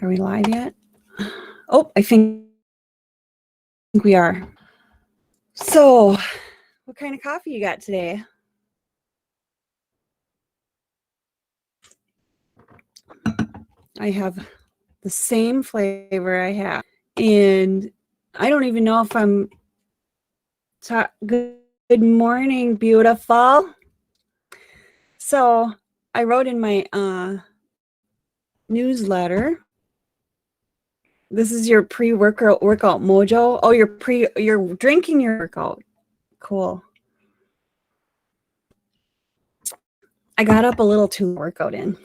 Are we live yet? Oh, I think we are. So, what kind of coffee you got today? I have the same flavor I have. And I don't even know if I'm good morning, beautiful. So, I wrote in my newsletter. This is your pre-workout mojo. Oh, you're drinking your workout. Cool. I got up a little too workout in.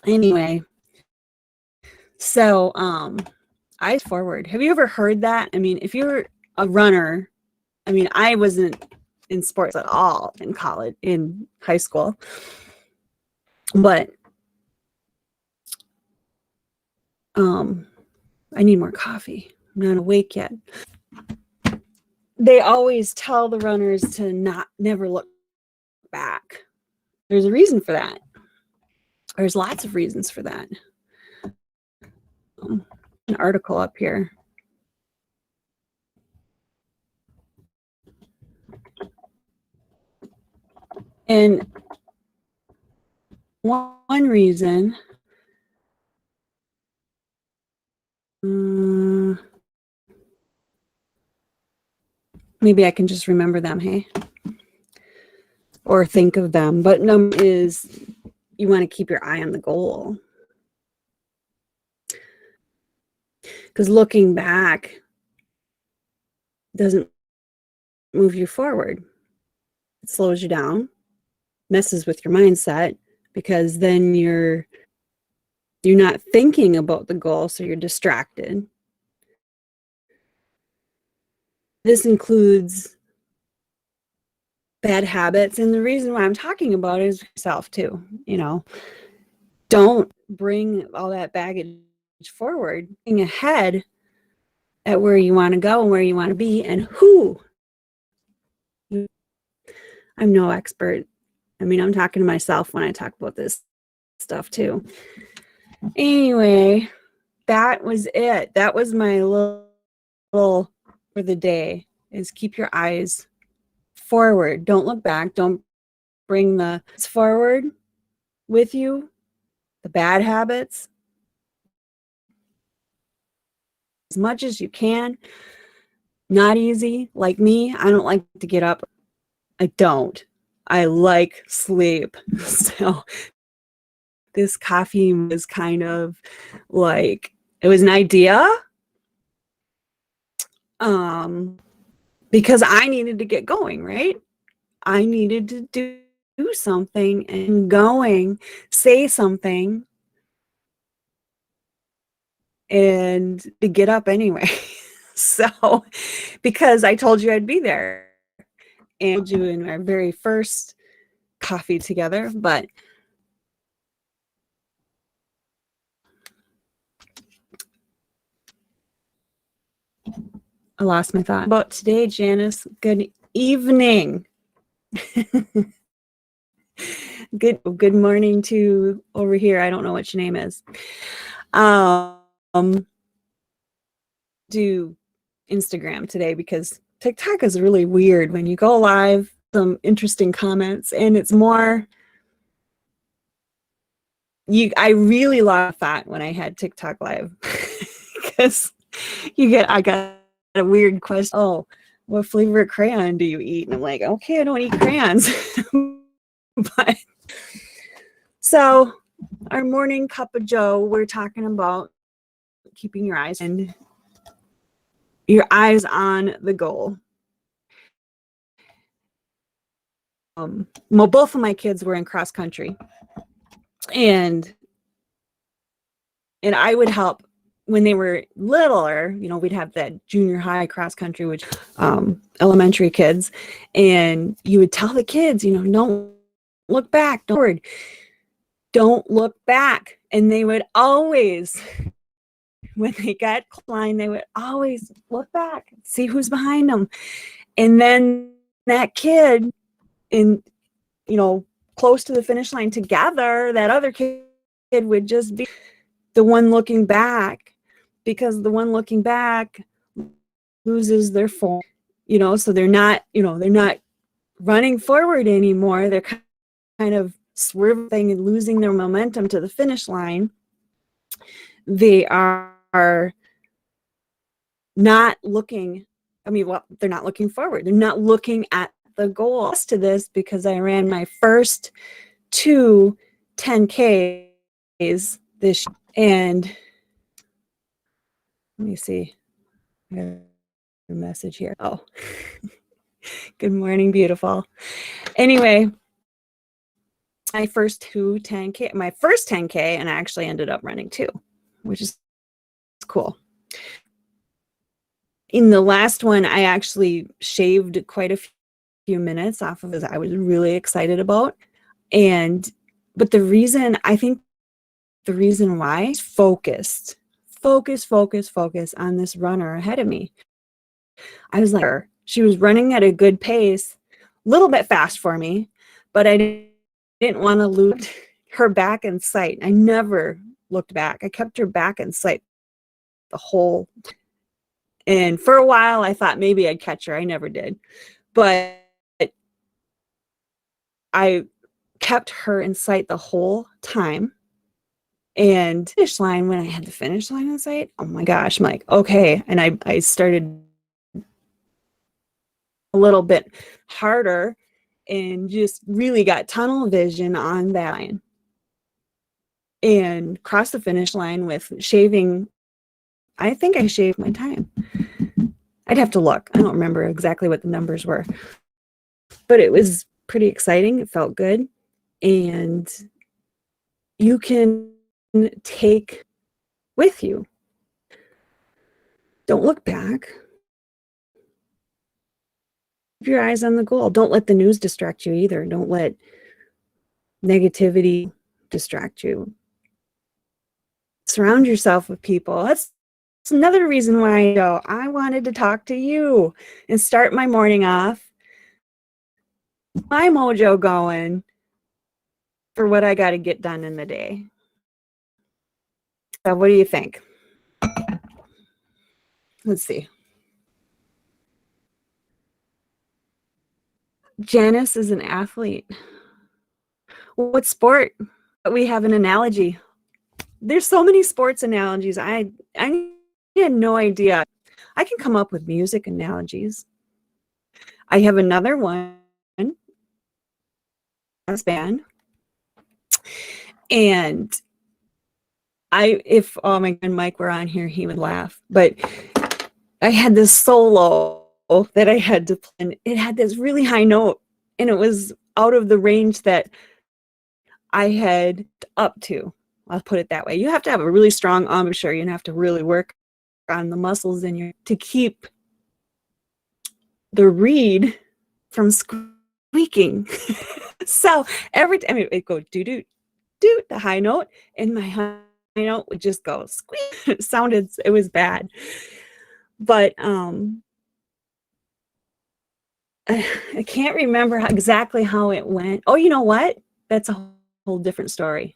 Anyway, so eyes forward. Have you ever heard that? I mean, if you're a runner, I mean, I wasn't in sports at all in college, in high school, but I need more coffee. I'm not awake yet. They always tell the runners to never look back. There's a reason for that. There's lots of reasons for that. An article up here. And one reason, maybe I can just remember them, hey? Or think of them. But number is you want to keep your eye on the goal. Because looking back doesn't move you forward. It slows you down, messes with your mindset, because then you're not thinking about the goal, so you're distracted. This includes bad habits, and the reason why I'm talking about it is yourself too. You know, don't bring all that baggage forward. Being ahead at where you want to go and where you want to be, and who. I'm no expert. I mean, I'm talking to myself when I talk about this stuff too. Anyway, that was it. That was my little for the day, is keep your eyes forward. Don't look back. Don't bring the forward with you, the bad habits, as much as you can. Not easy. Like me, I don't like to get up. I don't. I like sleep. So this coffee was kind of like, it was an idea because I needed to get going, right? I needed to do something and going, say something, and to get up anyway. So, because I told you I'd be there and you in our very first coffee together, but I lost my thought about today. Janice, good evening. Good morning to over here. I don't know what your name is. Do Instagram today because TikTok is really weird. When you go live, some interesting comments, and it's more I really lost that when I had TikTok live because I got a weird question. Oh, what flavor of crayon do you eat? And I'm like, okay, I don't eat crayons. But so our morning cup of joe, we're talking about keeping your eyes on the goal. Well, both of my kids were in cross country, and I would help when they were littler. You know, we'd have that junior high cross country, which elementary kids, and you would tell the kids, you know, don't look back, don't look back, and they would always, when they got climbed, they would always look back, see who's behind them, and then that kid in, you know, close to the finish line together, that other kid would just be the one looking back, because the one looking back loses their form, so they're not running forward anymore. They're kind of swerving and losing their momentum to the finish line. They are not looking, they're not looking forward. They're not looking at the goal. To this, because I ran my first 2 10Ks this year, and let me see. I got a message here. Oh, good morning, beautiful. Anyway, my first 10K, and I actually ended up running 2, which is cool. In the last one, I actually shaved quite a few minutes off of it. I was really excited about. But the reason why is focus on this runner ahead of me. I was like, she was running at a good pace, a little bit fast for me, but I didn't want to lose her back in sight. I never looked back. I kept her back in sight the whole time. And for a while, I thought maybe I'd catch her. I never did. But I kept her in sight the whole time. And finish line, when I had the finish line in sight, oh my gosh, I'm like, okay. And I started a little bit harder and just really got tunnel vision on that line. And crossed the finish line with shaving. I think I shaved my time. I'd have to look. I don't remember exactly what the numbers were. But it was pretty exciting. It felt good. And you can take with you. Don't look back. Keep your eyes on the goal. Don't let the news distract you either. Don't let negativity distract you. Surround yourself with people. That's another reason why I wanted to talk to you and start my morning off, my mojo going for what I got to get done in the day. So what do you think? Let's see. Janice is an athlete. What sport? We have an analogy. There's so many sports analogies. I had no idea. I can come up with music analogies. I have another one. Band. And if my God, Mike were on here, he would laugh. But I had this solo that I had to play, and it had this really high note, and it was out of the range that I had up to. I'll put it that way. You have to have a really strong embouchure. You have to really work on the muscles in your to keep the reed from squeaking. So every time it go do do do the high note, and my high note would just go squeak. It was bad. But I can't remember exactly how it went. Oh, you know what? That's a whole different story.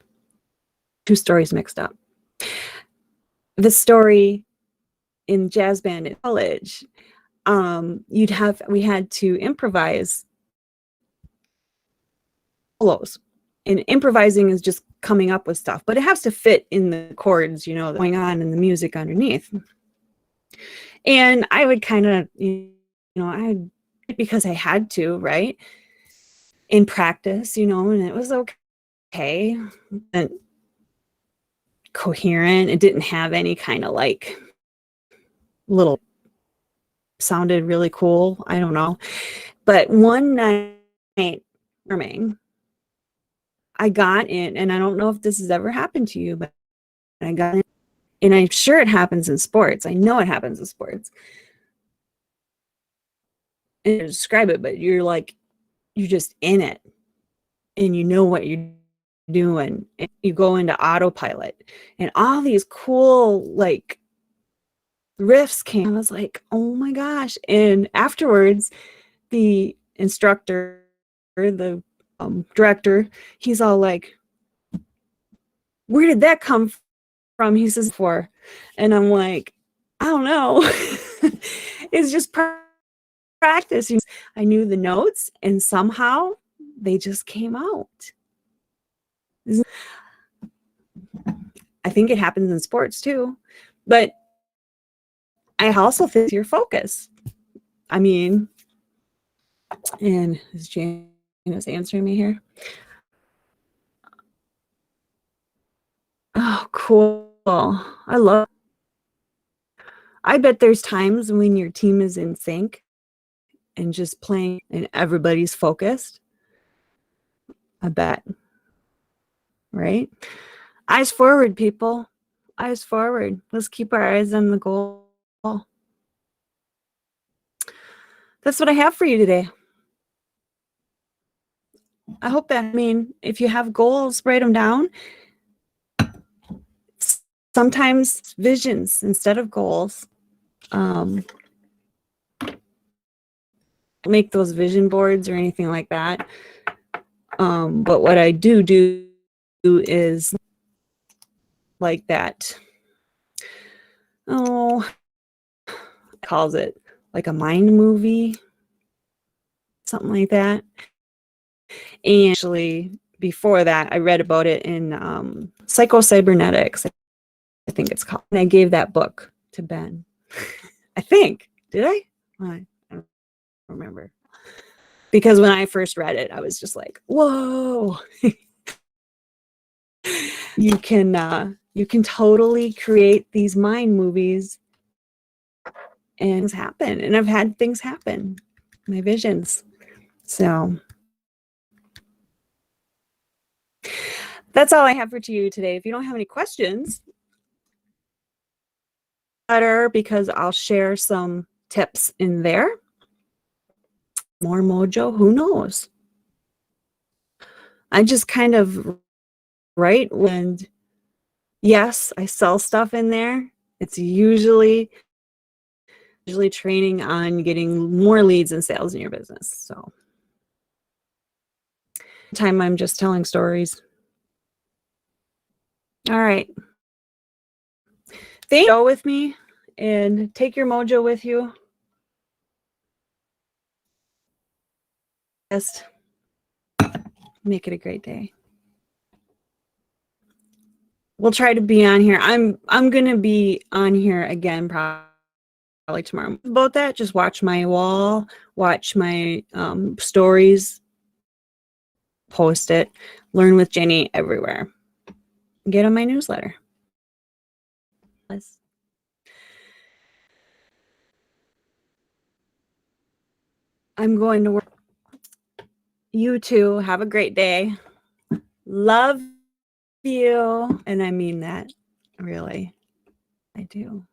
2 stories mixed up. The story in jazz band at college, we had to improvise solos. And improvising is just coming up with stuff, but it has to fit in the chords, going on in the music underneath. And I would kind of, because I had to, right? In practice, and it was okay. And coherent. It didn't have any kind of little sounded really cool. I don't know. But one night, I got in, and I don't know if this has ever happened to you, but I got in, and I'm sure it happens in sports. I know it happens in sports. And describe it, but you're just in it, and you know what you're doing. And you go into autopilot, and all these cool riffs came. I was like, oh my gosh. And afterwards, the instructor, the director, he's all like, where did that come from? He says, for. And I'm like, I don't know. It's just practice. I knew the notes and somehow they just came out. I think it happens in sports too, but I also think your focus. I mean, and is Jana's answering me here? Oh, cool. I bet there's times when your team is in sync and just playing and everybody's focused. I bet. Right? Eyes forward, people. Eyes forward. Let's keep our eyes on the goal. That's what I have for you today. I hope that, if you have goals, write them down. Sometimes visions instead of goals. Make those vision boards or anything like that. But what I do is like that. Calls it like a mind movie, something like that. And actually, before that, I read about it in Psycho-Cybernetics, I think it's called. And I gave that book to Ben. I think. Did I? I don't remember. Because when I first read it, I was just like, whoa. You can totally create these mind movies and things happen. And I've had things happen. My visions. So that's all I have for you today. If you don't have any questions, better, because I'll share some tips in there. More mojo, who knows? I just kind of write when, yes, I sell stuff in there. It's usually training on getting more leads and sales in your business. So time I'm just telling stories. All right. Thank you. Go with me and take your mojo with you. Just make it a great day. We'll try to be on here. I'm gonna be on here again probably tomorrow. About that, just watch my wall, watch my stories, post it, learn with Jenny everywhere. Get on my newsletter. I'm going to work. You too. Have a great day. Love you. And I mean that, really. I do.